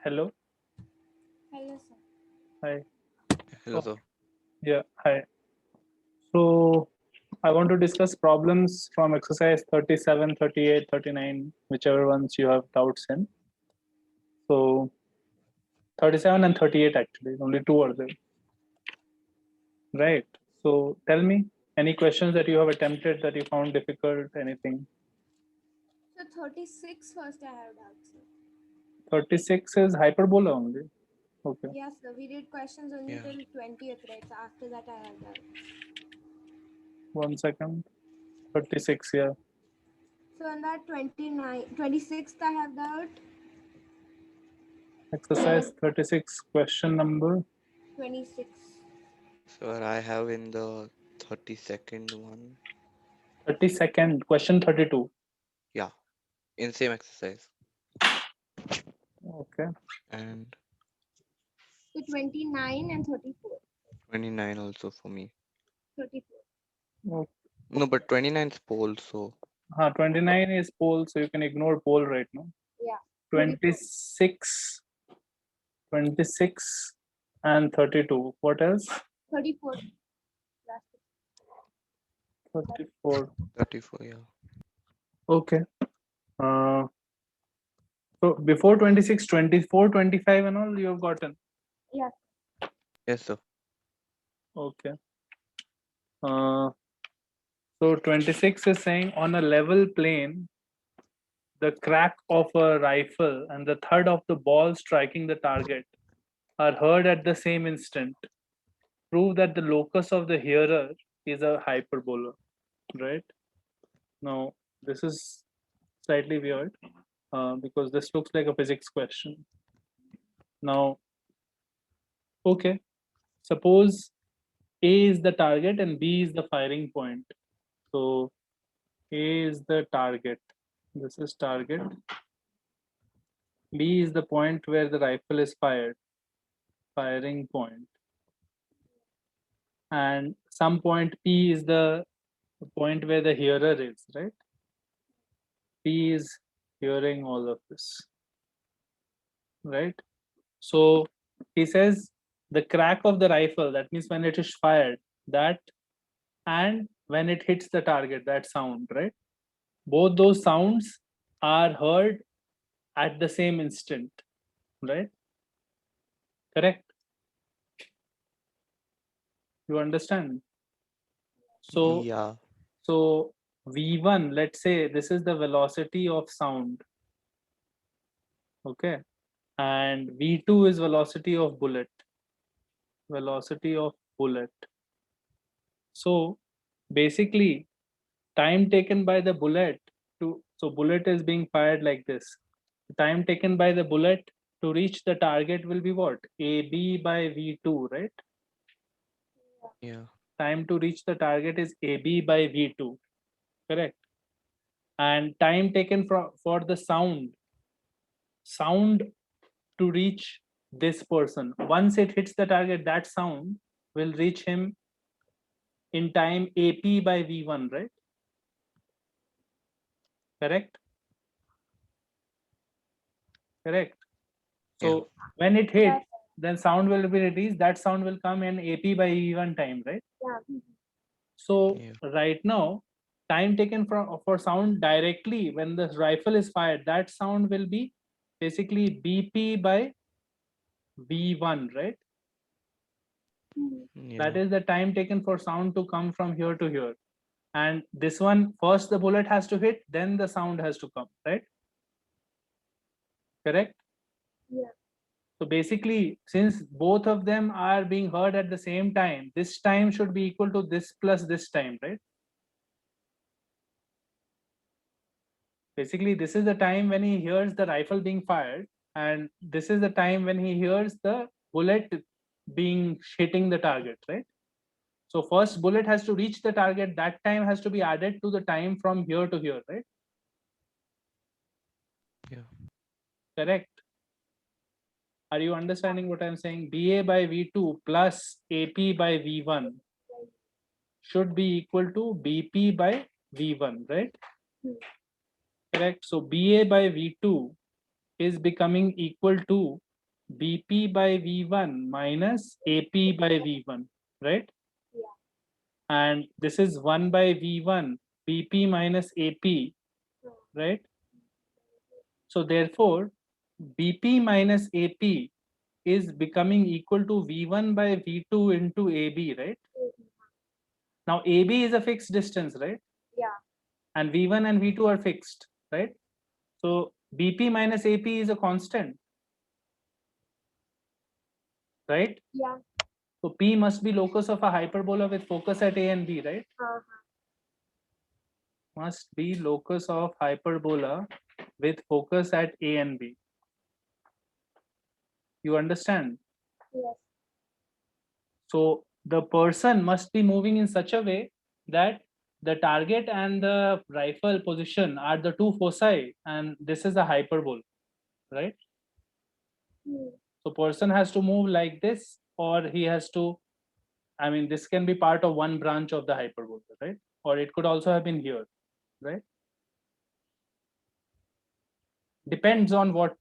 Hello. Hello, sir. Hi. Hello, Oh, sir. yeah. Hi. So I want to discuss problems from exercise 37, 38, 39, whichever ones you have doubts in. So 37 and 38 actually, only two are there. Right. So tell me any questions that you have attempted that you found difficult, anything. So 36 first I have doubts, sir. 36 is hyperbola only. Okay. Yes, sir. We did questions only Yeah. till 20th, right? So after that I have doubts. 1 second. 36, yeah. So on that 26th I have doubt. Exercise 36, question number. 26. Sir, I have in the 32nd one. 32nd, question 32. Yeah. In same exercise. Okay. And So 29 and 34. 29 also for me. 34. No, but 29 is pole, so 29 is pole, so you can ignore pole right now. Yeah. 26, 26 and 32. What else? 34. 34. 34, yeah. Okay. Uh, so before 26, 24, 25 and all you have gotten. Yeah. Yes, sir. Okay. So 26 is saying on a level plane, the crack of a rifle and the thud of the ball striking the target are heard at the same instant. Prove that the locus of the hearer is a hyperbola, right? Now, this is slightly weird because this looks like a physics question. Now, okay, suppose A is the target and B is the firing point. So A is the target. This is target. B is the point where the rifle is fired, firing point. And some point P is the point where the hearer is, right? P is hearing all of this, right? So he says the crack of the rifle, that means when it is fired, that and when it hits the target, that sound, right? Both those sounds are heard at the same instant, right? Correct? You understand? So, Yeah. so V1, let's say this is the velocity of sound, okay? And V2 is velocity of bullet, velocity of bullet. So basically, time taken by the bullet so bullet is being fired like this. The time taken by the bullet to reach the target will be what? AB by V2, right? Yeah. Time to reach the target is AB by V2, correct? And time taken for the sound to reach this person. Once it hits the target, that sound will reach him in time AP by V1, right? Correct? Correct. Yeah. So when it hits, then sound will be released. That sound will come in AP by V1 time, right? Yeah. So Yeah. right now, time taken for sound directly when the rifle is fired, that sound will be basically BP by V1, right? That Yeah. is the time taken for sound to come from here to here. And this one, first the bullet has to hit, then the sound has to come, right? Correct? Yeah. So basically, since both of them are being heard at the same time, this time should be equal to this plus this time, right? Basically, this is the time when he hears the rifle being fired, and this is the time when he hears the bullet being hitting the target, right? So first bullet has to reach the target, that time has to be added to the time from here to here, right? Yeah. Correct. Are you understanding what I'm saying? BA by V2 plus AP by V1 should be equal to BP by V1, right? Correct. So BA by V2 is becoming equal to BP by V1 minus AP by V1, right? Yeah. And this is 1 by V1, BP minus AP, right? So therefore, BP minus AP is becoming equal to V1 by V2 into AB, right? Now AB is a fixed distance, right? Yeah. And V1 and V2 are fixed, right? So BP minus AP is a constant, right? Yeah. So P must be locus of a hyperbola with focus at A and B, right? Must be locus of hyperbola with focus at A and B. You understand? Yes. So the person must be moving in such a way that the target and the rifle position are the two foci, and this is a hyperbola, right? So person has to move like this, or he has to, I mean, this can be part of one branch of the hyperbola, right? Or it could also have been here, right? Depends on what,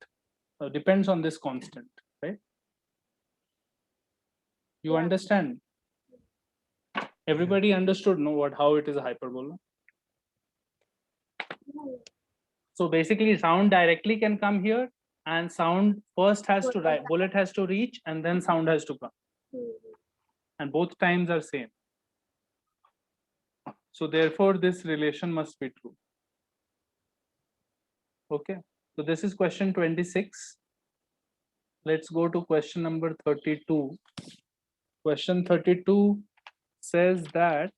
depends on this constant, right? You Yeah. understand? Everybody understood, no, what, how it is a hyperbola? So basically sound directly can come here, and sound first has to write, bullet has to reach, and then sound has to come, and both times are same. So therefore this relation must be true. Okay, so this is question 26. Let's go to question number 32. Question 32 says that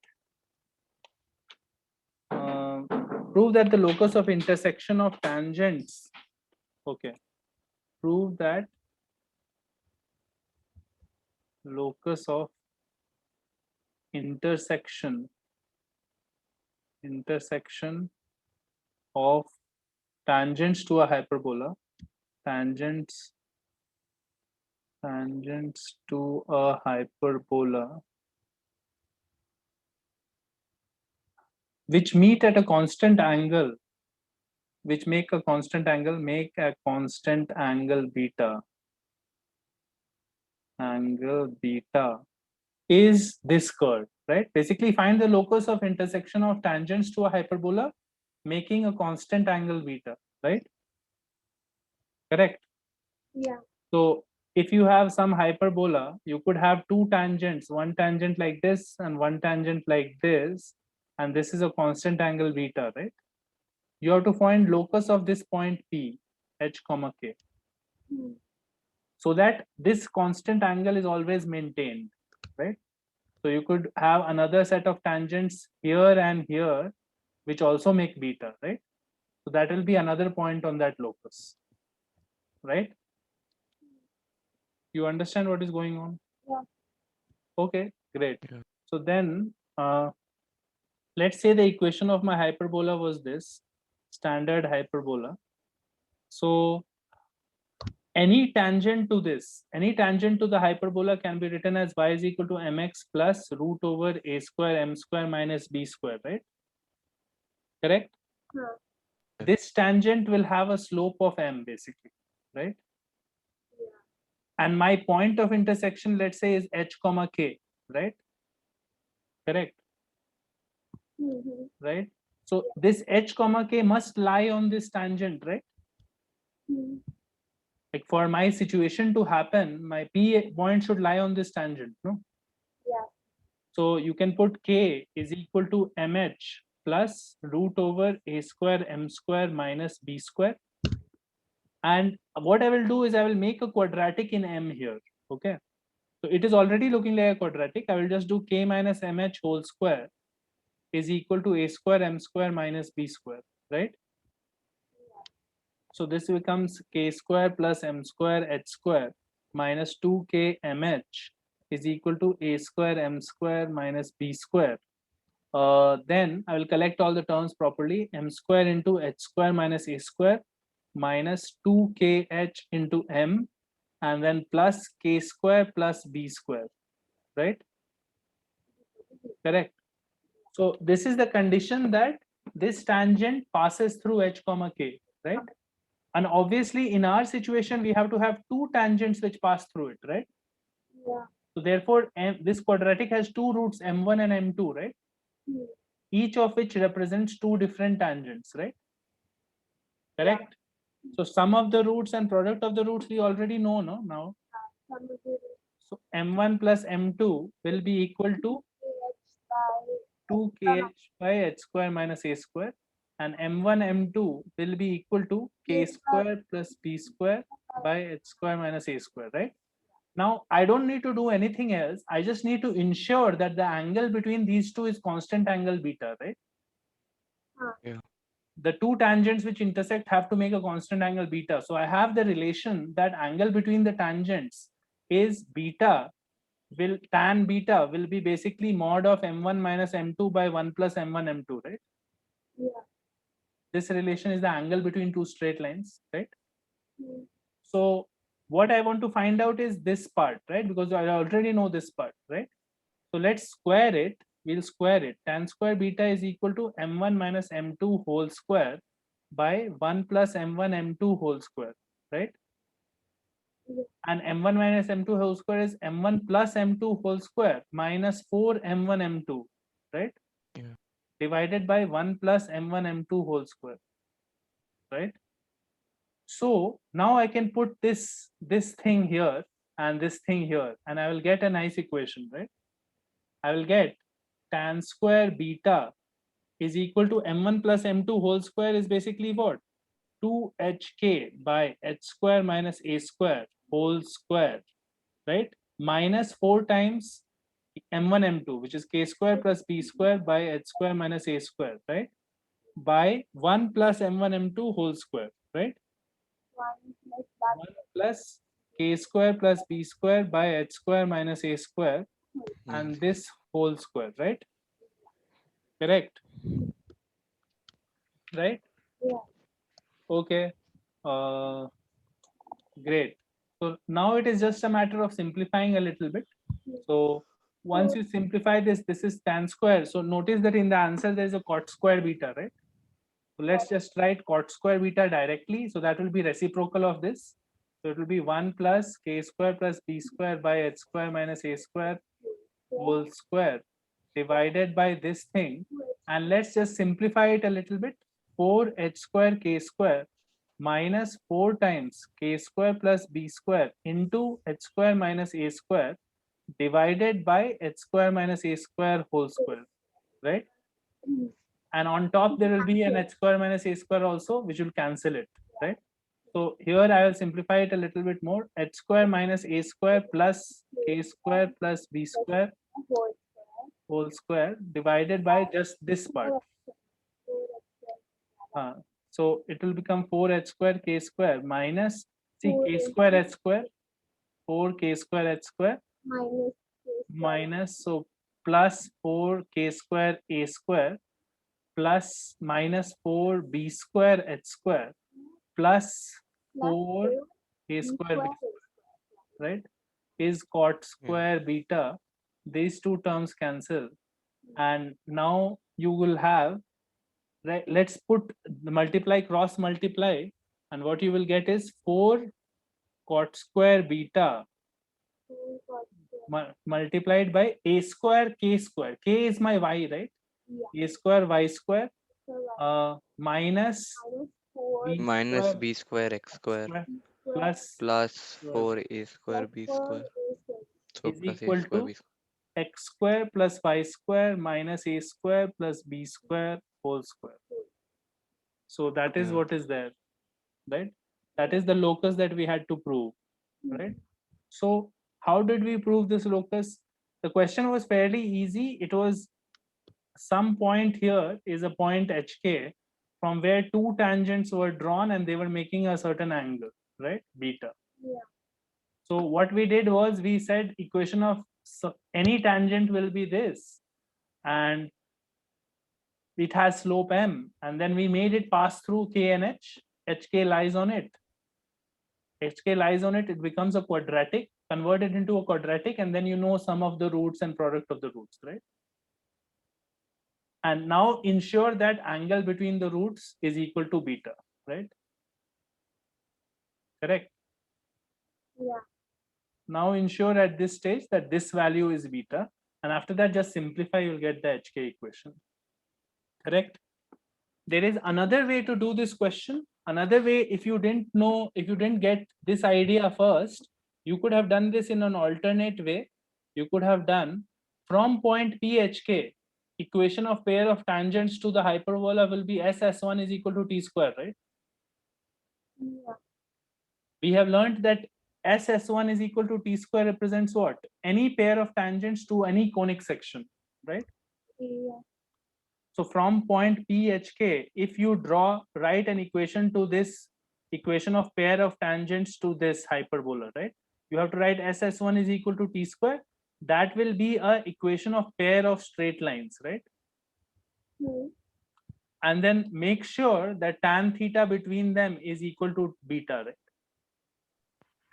prove that the locus of intersection of tangents, okay, prove that locus of intersection of tangents to a hyperbola, tangents to a hyperbola which meet at a constant angle, which make a constant angle beta, is this curve, right? Basically find the locus of intersection of tangents to a hyperbola making a constant angle beta, right? Correct. Yeah. So if you have some hyperbola, you could have two tangents, one tangent like this and one tangent like this, and this is a constant angle beta, right? You have to find locus of this point P, h comma k, so that this constant angle is always maintained, right? So you could have another set of tangents here and here, which also make beta, right? So that will be another point on that locus, right? You understand what is going on? Yeah. Okay, great. Yeah. So then, let's say the equation of my hyperbola was this, standard hyperbola. So any tangent to this, any tangent to the hyperbola can be written as y is equal to mx plus root over a square m square minus b square, right? Correct? Huh. This tangent will have a slope of m basically, right? Yeah. And my point of intersection, let's say, is h comma k, right? Correct. Right? So this h comma k must lie on this tangent, right? Like for my situation to happen, my P point should lie on this tangent, no? Yeah. So you can put K is equal to MH plus root over A square M square minus B square. And what I will do is I will make a quadratic in M here, okay? So it is already looking like a quadratic. I will just do K minus MH whole square is equal to A square M square minus B square, right? So this becomes K square plus M square H square minus 2K MH is equal to A square M square minus B square. Then I will collect all the terms properly. M square into H square minus A square minus 2KH into M, and then plus K square plus B square, right? Correct. So this is the condition that this tangent passes through H comma K, right? And obviously in our situation, we have to have two tangents which pass through it, right? Yeah. So therefore, this quadratic has two roots, m1 and m2, right? Hmm. Each of which represents two different tangents, right? Correct? So sum of the roots and product of the roots we already know, no? Now, Some of the so m1 plus m2 will be equal to KH by 2kh by h square minus a square, and m1 m2 will be equal to k square plus b square by h square minus a square, right? Now I don't need to do anything else. I just need to ensure that the angle between these two is constant angle beta, right? Yeah. The two tangents which intersect have to make a constant angle beta. So I have the relation that angle between the tangents is beta, will tan beta will be basically mod of m1 minus m2 by 1 plus m1 m2, right? yeah. This relation is the angle between two straight lines, right? Hmm. So what I want to find out is this part, right? Because I already know this part, right? So let's square it. We'll square it. Tan square beta is equal to m1 minus m2 whole square by 1 plus m1 m2 whole square, right? Yeah. And m1 minus m2 whole square is m1 plus m2 whole square minus 4 m1 m2, right? Yeah. Divided by 1 plus m1 m2 whole square, right? So now I can put this thing here and this thing here, and I will get a nice equation, right? I will get tan square beta is equal to m1 plus m2 whole square is basically what? 2hk by h square minus a square whole square, right? Minus 4 times m1 m2, which is k square plus b square by h square minus a square, right? By 1 plus m1 m2 whole square, right? 1 plus that 1 plus k square plus b square by h square minus a square, and this whole square, right? Correct, right? yeah. Okay, great. So now it is just a matter of simplifying a little bit. So once you simplify this, this is tan square. So notice that in the answer there is a cot square beta, right? So let's just write cot square beta directly. So that will be reciprocal of this. So it will be 1 plus k square plus b square by h square minus a square whole square divided by this thing. And let's just simplify it a little bit. 4h square k square minus 4 times k square plus b square into h square minus a square divided by h square minus a square whole square, right? Hmm. And on top there will be an h square minus a square also, which will cancel it, right? So here I will simplify it a little bit more. H square minus a square plus k square plus b square Whole whole square divided by just this part. So it will become 4h square k square minus, see, k square h square, 4k square h square minus minus, so plus 4k square a square plus minus 4b square h square plus 4 k square b square, right? Is cot square beta. These two terms cancel, and now you will have, right? Let's put the multiply, cross multiply, and what you will get is 4 cot square beta multiplied by a square k square. K is my y, right? Yeah. A square y square So minus minus 4 b Minus square b square x x square square plus plus uh, 4a square b square. So is plus a equal square to b square. x square plus y square minus a square plus b square whole square. So that is Yeah. what is there, right? That is the locus that we had to prove, right? So how did we prove this locus? The question was fairly easy. It was some point here is a point hk from where two tangents were drawn and they were making a certain angle, right? Beta. Yeah. So what we did was we said equation of any tangent will be this, and it has slope m, and then we made it pass through k and h. Hk lies on it. Hk lies on it. It becomes a quadratic. Convert it into a quadratic, and then you know sum of the roots and product of the roots, right? And now ensure that angle between the roots is equal to beta, right? correct? Yeah. Now ensure at this stage that this value is beta, and after that just simplify, you'll get the HK equation, correct? There is another way to do this question. Another way, if you didn't get this idea first, you could have done this in an alternate way. You could have done from point P HK, equation of pair of tangents to the hyperbola will be S1 is equal to T square, right? Yeah. We have learned that S1 is equal to T square represents what? Any pair of tangents to any conic section, right? Yeah. So from point P HK, if you write an equation to this equation of pair of tangents to this hyperbola, right? You have to write SS1 is equal to T square. That will be a equation of pair of straight lines, right? Hmm. And then make sure that tan theta between them is equal to beta, right?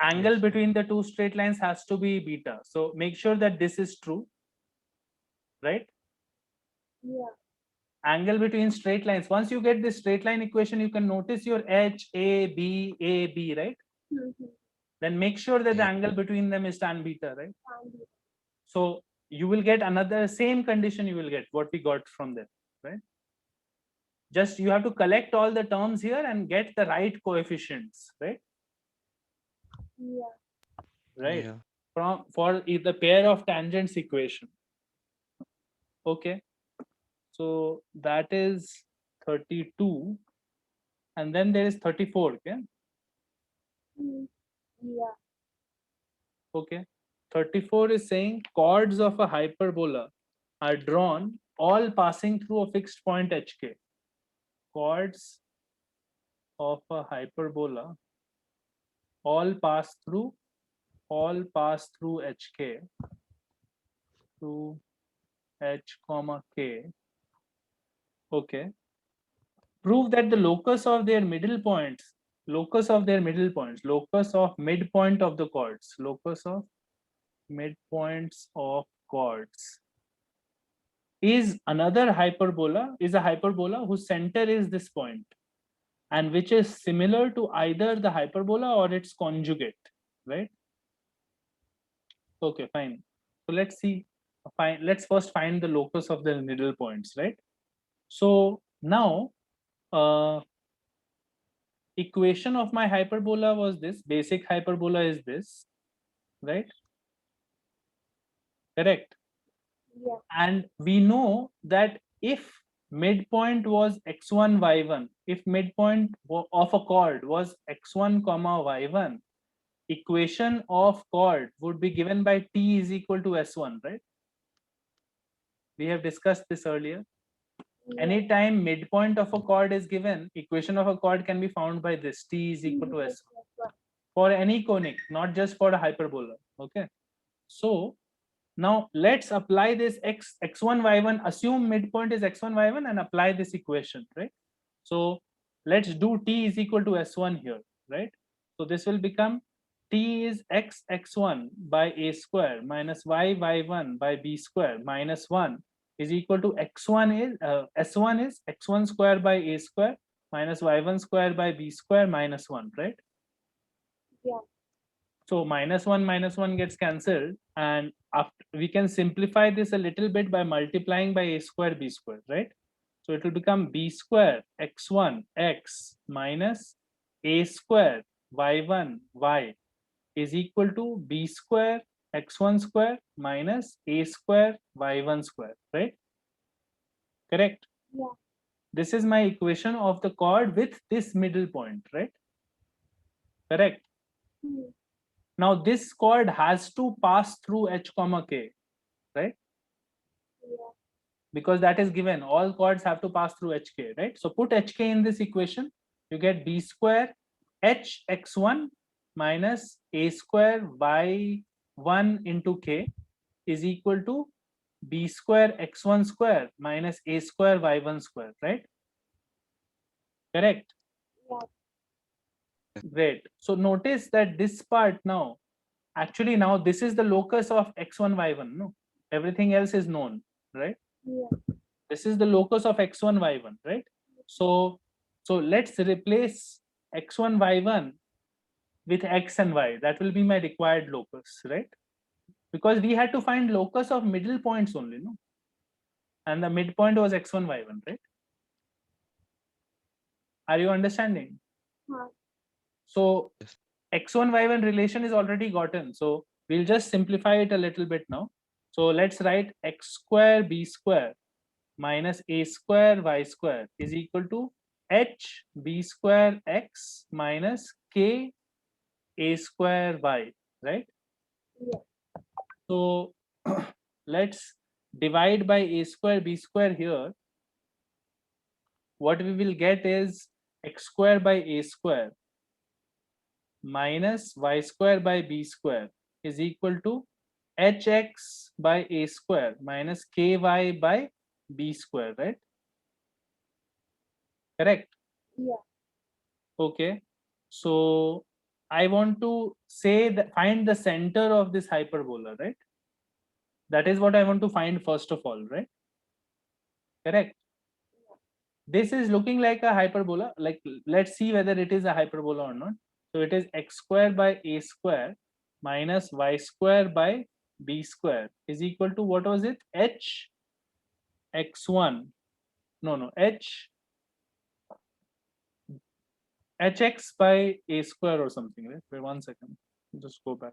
Angle Yes. between the two straight lines has to be beta. So make sure that this is true, right? Yeah. Angle between straight lines. Once you get this straight line equation, you can notice your H, A, B, right? Mm-hmm. Then make sure that the Yeah. angle between them is tan beta, right? And So you will get another same condition you will get what we got from there, right? Just you have to collect all the terms here and get the right coefficients, right? yeah. Right. Yeah. For the pair of tangents equation. Okay. So that is 32. And then there is 34. Okay. Mm. Yeah. Okay. 34 is saying chords of a hyperbola are drawn all passing through a fixed point HK. Chords of a hyperbola all pass through HK through H comma K. Okay. Prove that the locus of midpoint of the chords, locus of midpoints of chords is a hyperbola whose center is this point and which is similar to either the hyperbola or its conjugate, right? Okay, fine. So let's see. Let's first find the locus of the middle points, right? So now, equation of my hyperbola was this. Basic hyperbola is this, right? Correct. Yeah. And we know that if midpoint was x1 y1, if midpoint of a chord was x1 comma y1, equation of chord would be given by t is equal to s1, right? We have discussed this earlier. Yeah. Anytime midpoint of a chord is given, equation of a chord can be found by this, t is equal to s1 for any conic, not just for a hyperbola. Okay. So now let's apply this x1 y1, assume midpoint is x1 y1 and apply this equation, right? So let's do t is equal to s1 here, right? So this will become t is x1 by a square minus y1 by b square minus 1 is equal to s1 is x1 square by a square minus y1 square by b square minus 1, right? Yeah. So minus 1 gets cancelled, and after we can simplify this a little bit by multiplying by a square b square, right? So it will become b square x1 x minus a square y1 y is equal to b square x1 square minus a square y1 square, right? Correct. Yeah. This is my equation of the chord with this middle point, right? Correct. Mm. Now this chord has to pass through h comma k, right? Yeah. Because that is given, all chords have to pass through hk, right? So put hk in this equation, you get b square h x1 minus a square y1 into k is equal to b square x1 square minus a square y1 square, right? Correct. Yeah. Great. So notice that this part now, actually now this is the locus of x1 y1, no? Everything else is known, right? Yeah. This is the locus of x1 y1, right? So let's replace x1 y1 with x and y. That will be my required locus, right? Because we had to find locus of middle points only, no? And the midpoint was x1, y1, right? Are you understanding? Huh. So Yes. x1, y1 relation is already gotten. So we'll just simplify it a little bit now. So let's write x square b square minus a square y square is equal to h b square x minus k a square y, right? Yeah. So let's divide by a square b square here. What we will get is x square by a square minus y square by b square is equal to hx by a square minus ky by b square, right? Correct? Yeah. Okay. So I want to say that find the center of this hyperbola, right? That is what I want to find first of all, right? Correct. This is looking like a hyperbola. Like, let's see whether it is a hyperbola or not. So it is x square by a square minus y square by b square is equal to, what was it? H x1. No, hx by a square or something, right? Wait 1 second. Just go back.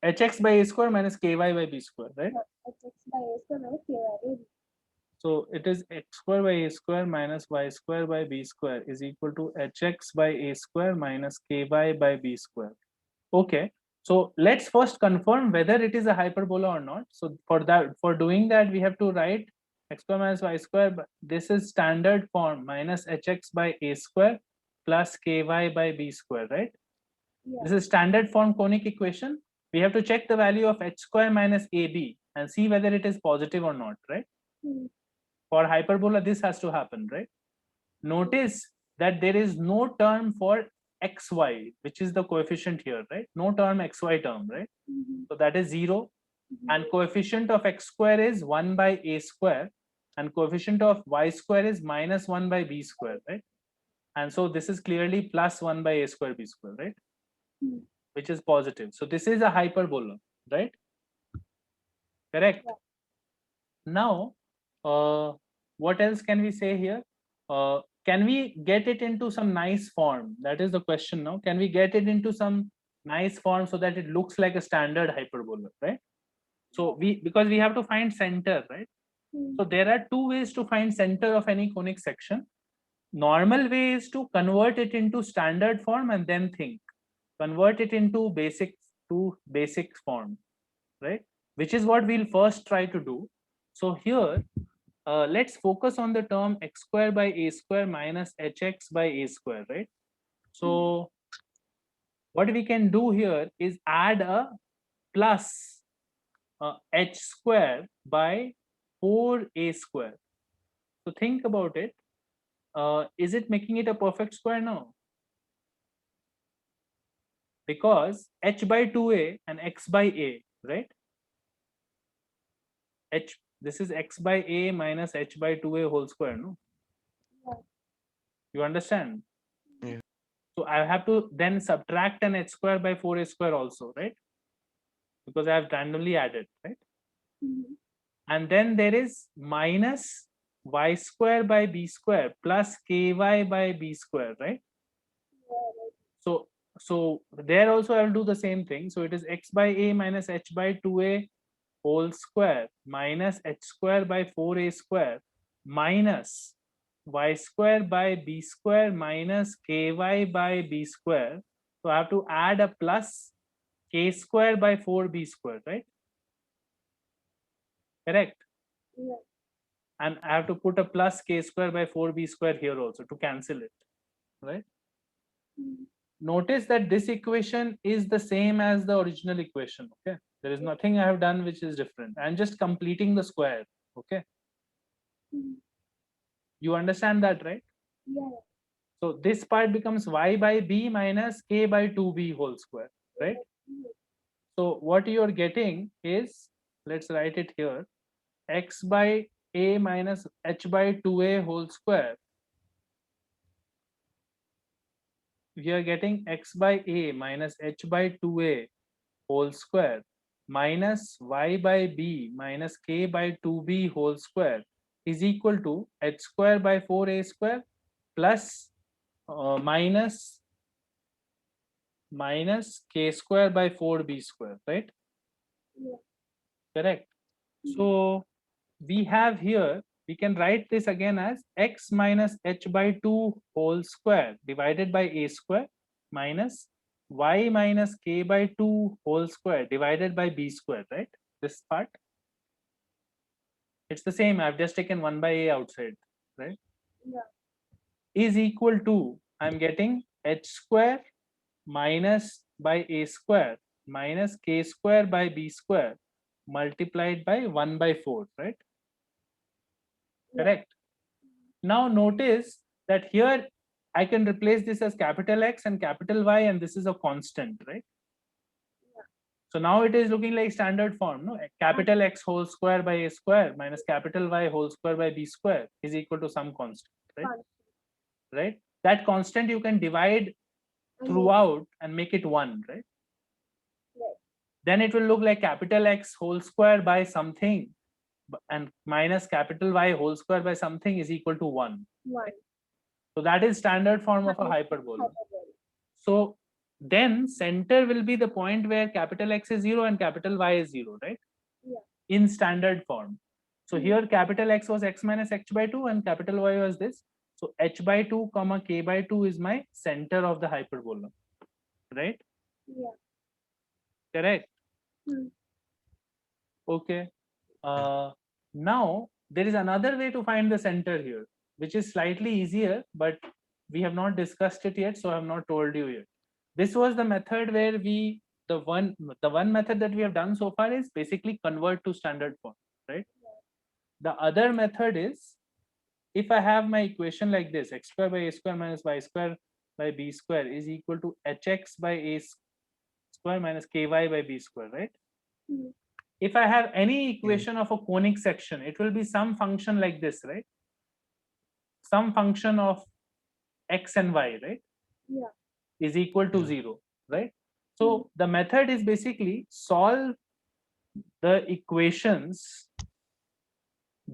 Hx by a square minus ky by b square, right? It's x by a square minus k by a b. So it is x square by a square minus y square by b square is equal to hx by a square minus ky by b square. Okay, so let's first confirm whether it is a hyperbola or not. So for doing that, we have to write x square minus y square. But this is standard form minus hx by a square plus ky by b square, right? Yeah. This is standard form conic equation. We have to check the value of h square minus ab and see whether it is positive or not, right? Hmm. For hyperbola, this has to happen, right? Notice that there is no term for xy, which is the coefficient here, right? No term xy term, right? Mhm. So that is 0. And coefficient of x square is 1 by a square, and coefficient of y square is minus 1 by b square, right? And so this is clearly plus 1 by a square b square, right? Hmm. Which is positive. So this is a hyperbola, right? Correct. Yeah. Now, what else can we say here? Can we get it into some nice form? That is the question now. Can we get it into some nice form so that it looks like a standard hyperbola, right? So because we have to find center, right? Hmm. So there are two ways to find center of any conic section. Normal way is to convert it into standard form and then think. Convert it into basic form, right? Which is what we'll first try to do. So here, let's focus on the term x square by a square minus hx by a square, right? So what we can do here is add a plus h square by 4a square. So think about it. Is it making it a perfect square? No. Because h by 2a and x by a, right? This is x by a minus h by 2a whole square, no? Yeah. You understand? Yeah. So I have to then subtract an h square by 4a square also, right? Because I have randomly added, right? Mhm. And then there is minus y square by b square plus ky by b square, right? Yeah, right. So there also I will do the same thing. So it is x by a minus h by 2a whole square minus h square by 4a square minus y square by b square minus ky by b square. So I have to add a plus k square by 4b square, right? Correct. Yeah. And I have to put a plus k square by 4b square here also to cancel it, right? Mhm. Notice that this equation is the same as the original equation, okay? There is nothing I have done which is different. I'm just completing the square, okay? Mhm. You understand that, right? Yeah. So this part becomes y by b minus k by 2b whole square, right? Mhm. So what you're getting is, let's write it here, x by a minus h by 2a whole square we are getting x by a minus h by 2a whole square minus y by b minus k by 2b whole square is equal to h square by 4a square plus minus k square by 4b square, right? Yeah. Correct. So we have here, we can write this again as x minus h by 2 whole square divided by a square minus y minus k by 2 whole square divided by b square, right? This part. It's the same. I've just taken 1 by a outside, right? Yeah. Is equal to, I'm getting h square minus by a square minus k square by b square multiplied by 1 by 4, right? Yeah. Correct. Now notice that here I can replace this as capital X and capital Y, and this is a constant, right? Yeah. So now it is looking like standard form, no? Capital X whole square by a square minus capital Y whole square by b square is equal to some constant, right? Constant. Right? That constant you can divide And throughout and make it 1, right? Yes. Then it will look like capital X whole square by something and minus capital Y whole square by something is equal to 1. 1. So that is standard form of a hyperbola. Hyperbola. So then center will be the point where capital X is 0 and capital Y is 0, right? Yeah. In standard form. So here capital X was x minus h by 2 and capital Y was this. So h by 2 comma k by 2 is my center of the hyperbola, right? Yeah. Correct. Hmm. Okay. Now there is another way to find the center here, which is slightly easier, but we have not discussed it yet, so I have not told you yet. This was the method where the one method that we have done so far is basically convert to standard form, right? The other method is, if I have my equation like this, x square by a square minus y square by b square is equal to hx by a square minus ky by b square, right? Hmm. If I have any equation of a conic section, it will be some function like this, right? Some function of x and y, right? Yeah. Is equal to Yeah. 0, right? So the method is basically solve the equations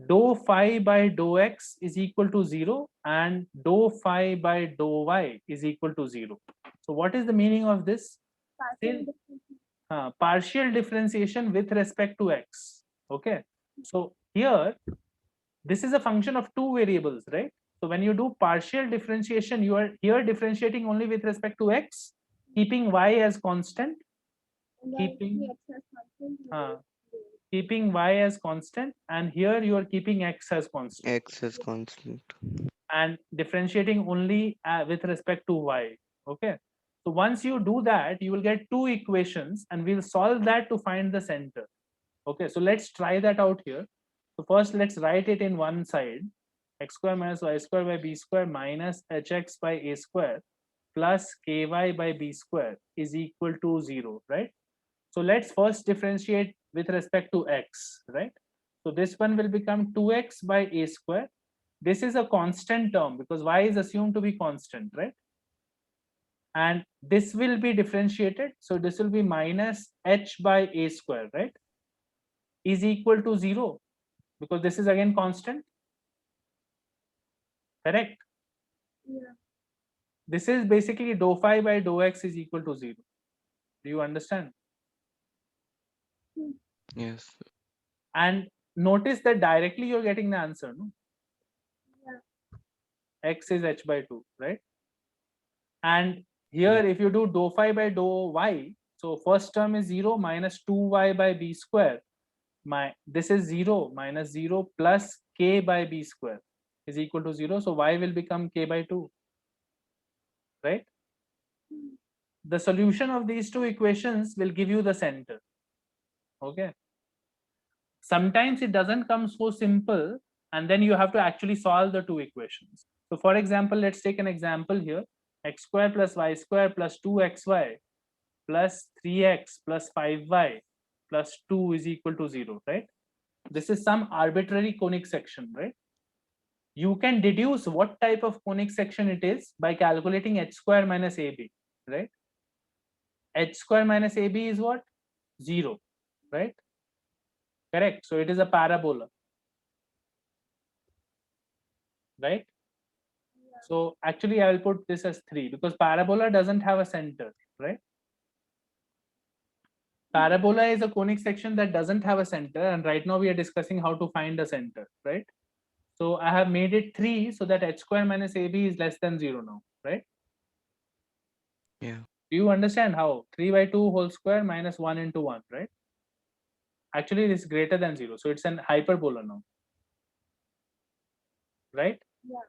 dou phi by dou x is equal to 0 and dou phi by dou y is equal to 0. So what is the meaning of this? Partial Still, difference. partial differentiation with respect to x. Okay. So here, this is a function of two variables, right? So when you do partial differentiation, you are here differentiating only with respect to x, keeping y as constant, And then keeping the x as constant. keeping y as constant, and here you are keeping x as constant X is constant. and differentiating only with respect to y. Okay. So once you do that, you will get two equations and we'll solve that to find the center. Okay, so let's try that out here. So first let's write it in one side, x square minus y square by b square minus hx by a square plus ky by b square is equal to 0, right? So let's first differentiate with respect to x, right? So this one will become 2x by a square. This is a constant term because y is assumed to be constant, right? And this will be differentiated. So this will be minus h by a square, right? Is equal to 0 because this is again constant. Correct. Yeah. This is basically dou phi by dou x is equal to 0. Do you understand? Yes. And notice that directly you're getting the answer, no? Yeah. X is h by 2, right? And here if you do dou phi by dou y, so first term is 0 minus 2y by b square. This is 0 minus 0 plus k by b square is equal to 0. So y will become k by 2, right? The solution of these two equations will give you the center. Okay. Sometimes it doesn't come so simple, and then you have to actually solve the two equations. So for example, let's take an example here. X square plus y square plus 2xy plus 3x plus 5y plus 2 is equal to 0, right? This is some arbitrary conic section, right? you can deduce what type of conic section it is by calculating h square minus ab, right? H square minus ab is what? 0, right? Correct. So it is a parabola, right? So actually I will put this as 3 because parabola doesn't have a center, right? Parabola is a conic section that doesn't have a center, and right now we are discussing how to find a center, right? So I have made it 3 so that h square minus ab is less than 0 now, right? Yeah. Do you understand how 3 by 2 whole square minus 1 into 1, right? Actually it is greater than 0, so it's an hyperbola now, right? Yeah.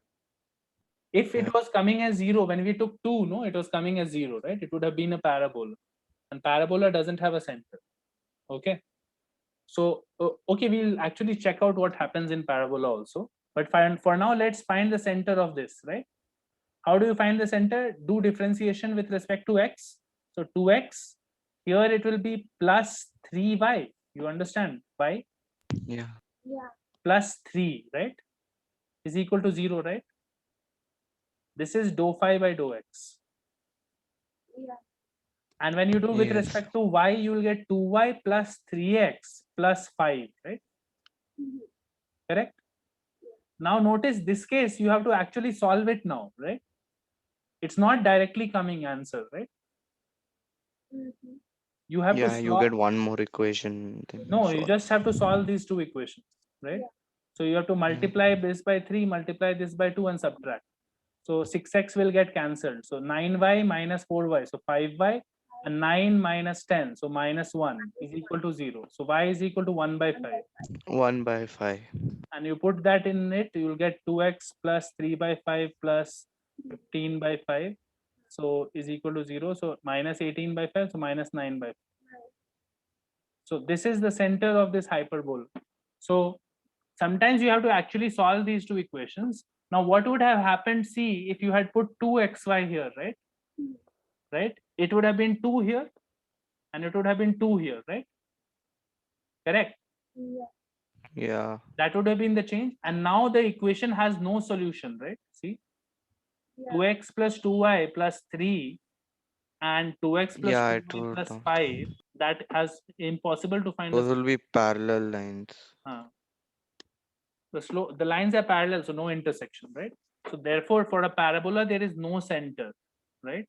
If it Yeah. was coming as 0 when we took 2, no, it was coming as 0, right? It would have been a parabola, and parabola doesn't have a center. Okay, so okay, we'll actually check out what happens in parabola also, but for now let's find the center of this, right? How do you find the center? Do differentiation with respect to x. So 2x, here it will be plus 3y. You understand? Y Yeah. Yeah. plus 3, right, is equal to 0, right? This is dou phi by dou x. Yeah. And when you do with Yes. respect to y, you will get 2y plus 3x plus 5, right? Mhm. Correct? Now notice this case, you have to actually solve it now, right? It's not directly coming answer, right? Mhm. You have to Yeah, you solve. get one more equation, then you No, you solve. just have to solve these two equations, right? Yeah. So you have to multiply this by 3, multiply this by 2, and subtract. So 6x will get cancelled. So 9y minus 4y, so 5y, and 9 minus 10, so minus 1 is equal to 0. So y is equal to 1 by 5. 1/5. And you put that in it, you will get 2x plus 3 by 5 plus 15 by 5. So is equal to 0. So minus 18 by 5, so minus 9 by 5. So this is the center of this hyperbola. So sometimes you have to actually solve these two equations. Now what would have happened, see, if you had put 2xy here, right? Right? It would have been 2 here, and it would have been 2 here, right? Correct? Yeah. Yeah. That would have been the change. And now the equation has no solution, right? See, Yeah. 2x plus 2y plus 3 and 2x plus Yeah, it 2y would. plus 5, that has impossible to find a Those will be parallel lines. the lines are parallel, so no intersection, right? So therefore for a parabola there is no center, right?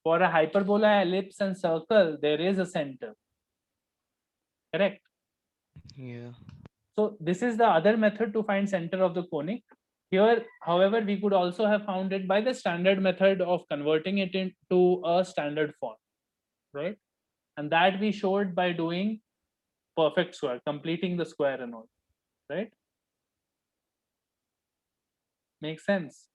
For a hyperbola, ellipse, and circle, there is a center, correct? Yeah. So this is the other method to find center of the conic. Here, however, we could also have found it by the standard method of converting it into a standard form, right? And that we showed by doing perfect square, completing the square and all, right? Makes sense.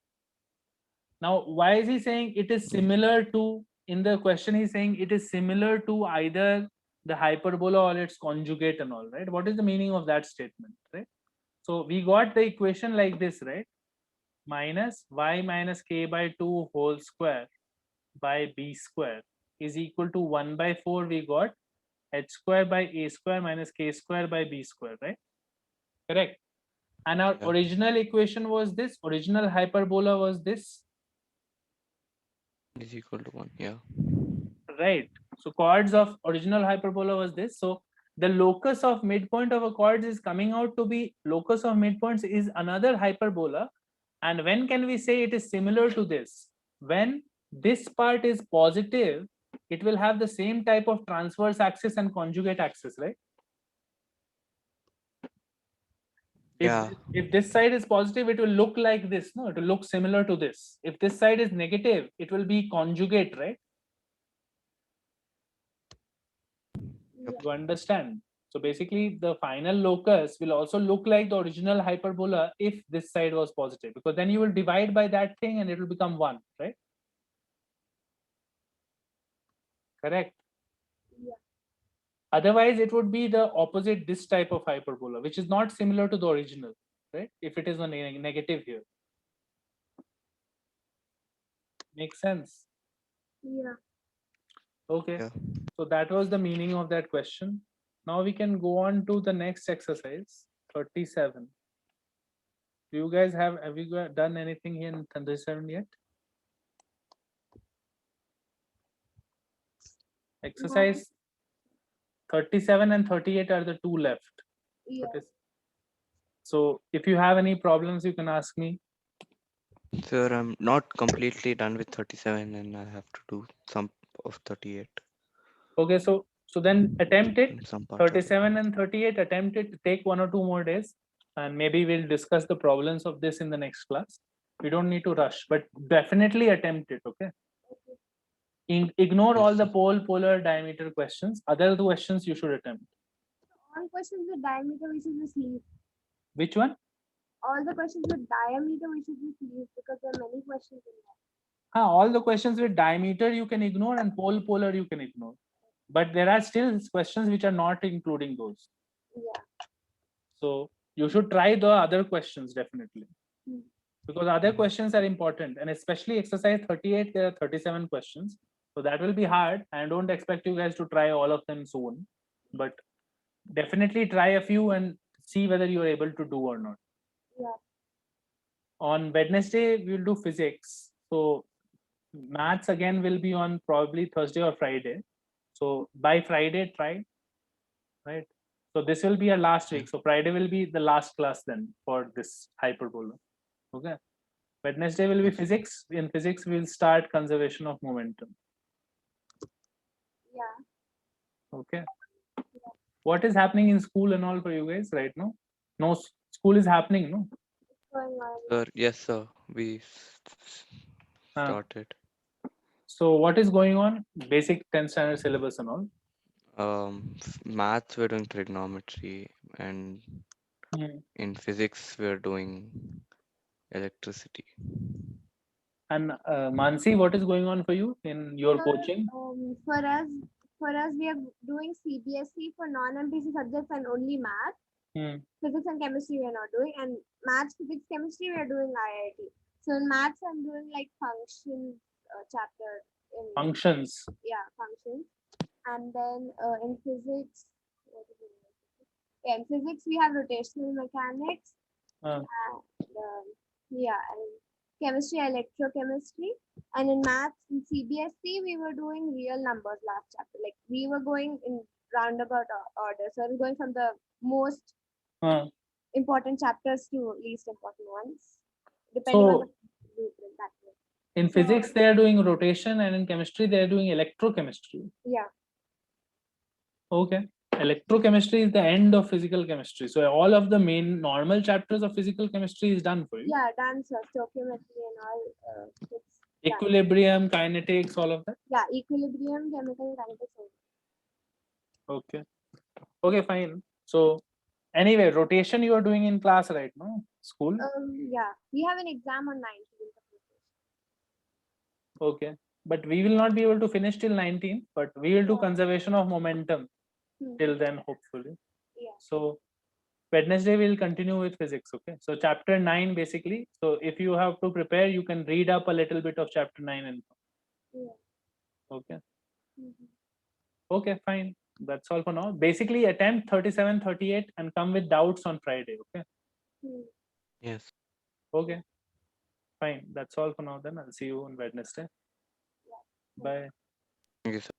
Now, why is he saying it is similar to, in the question he's saying it is similar to either the hyperbola or its conjugate and all, right? What is the meaning of that statement, right? So we got the equation like this, right? Minus y minus k by 2 whole square by b square is equal to 1 by 4. We got h square by a square minus k square by b square, right? Correct. And our Yeah. original equation was this, original hyperbola was this, Is equal to 1. Yeah. right? So chords of original hyperbola was this. So the locus of midpoint of a chord is coming out to be, locus of midpoints is another hyperbola. And when can we say it is similar to this? When this part is positive, it will have the same type of transverse axis and conjugate axis, right? If, Yeah. if this side is positive, it will look like this, no? It will look similar to this. If this side is negative, it will be conjugate, right? You understand? So basically the final locus will also look like the original hyperbola if this side was positive, because then you will divide by that thing and it will become 1, right? Correct. Yeah. Otherwise it would be the opposite, this type of hyperbola, which is not similar to the original, right? If it is a negative here. Makes sense? Yeah. Okay. Yeah. So that was the meaning of that question. Now we can go on to the next exercise. 37. Do you guys have you done anything here in 37 yet? Exercise 37 and 38 are the two left. Yeah. What is- So if you have any problems, you can ask me. Sir, I'm not completely done with 37 and I have to do some of 38. Okay, so then attempt it. and some parts of it. 37 and 38, attempt it. Take 1 or 2 more days, and maybe we'll discuss the problems of this in the next class. We don't need to rush, but definitely attempt it. Okay. Ignore Yes, all the sir. pole, polar, diameter questions. Other questions you should attempt. All questions with diameter we should just leave. Which one? All the questions with diameter we should just leave because there are many questions in there. All the questions with diameter you can ignore, and pole, polar you can ignore. But there are still questions which are not including those. Yeah. So you should try the other questions definitely. Hmm. Because other questions are important, and especially exercise 38, there are 37 questions. So that will be hard. I don't expect you guys to try all of them soon, but definitely try a few and see whether you're able to do or not. Yeah. On Wednesday, we'll do physics. So maths again will be on probably Thursday or Friday. So by Friday, try, right? So this will be our last week. So Friday will be the last class then for this hyperbola. Okay. Wednesday will be physics. In physics, we'll start conservation of momentum. Yeah. Okay. What is happening in school and all for you guys right now? No, school is happening, no? Going on. Sir, yes, sir. We Ah. started. So what is going on? Basic 10th standard syllabus and all. Maths, we're doing trigonometry, and in physics, we're doing electricity. And Mansi, what is going on for you in your coaching? For us, we are doing CBSE for non-MPC subjects and only math. Physics and chemistry we are not doing, and maths, physics, chemistry we are doing IIT. So in maths, I'm doing like functions chapter in Functions. yeah, functions, and then in physics, what is it? Yeah, in physics we have rotational mechanics. And chemistry, electrochemistry, and in maths in CBSE we were doing real numbers last chapter. Like we were going in roundabout order, so I was going from the most important chapters to least important ones, depending on the blueprint that way. In physics, they are doing rotation, and in chemistry, they are doing electrochemistry. Yeah. Okay. Electrochemistry is the end of physical chemistry. So all of the main normal chapters of physical chemistry is done for you. Yeah, done, sir. Stoichiometry and all. Equilibrium, kinetics, all of that. Yeah, equilibrium, chemical kinetics. Okay. Okay, fine. So anyway, rotation you are doing in class right now, school. Yeah, we have an exam on 19th. Okay, but we will not be able to finish till 19th, but we will do conservation of momentum till then, hopefully. Yeah. So Wednesday we'll continue with physics. Okay, so chapter 9 basically. So if you have to prepare, you can read up a little bit of chapter 9 and okay. Okay, fine. That's all for now. Basically attempt 37, 38 and come with doubts on Friday. Okay. Yes. Okay. Fine. That's all for now then. I'll see you on Wednesday. Bye. Thank you, sir.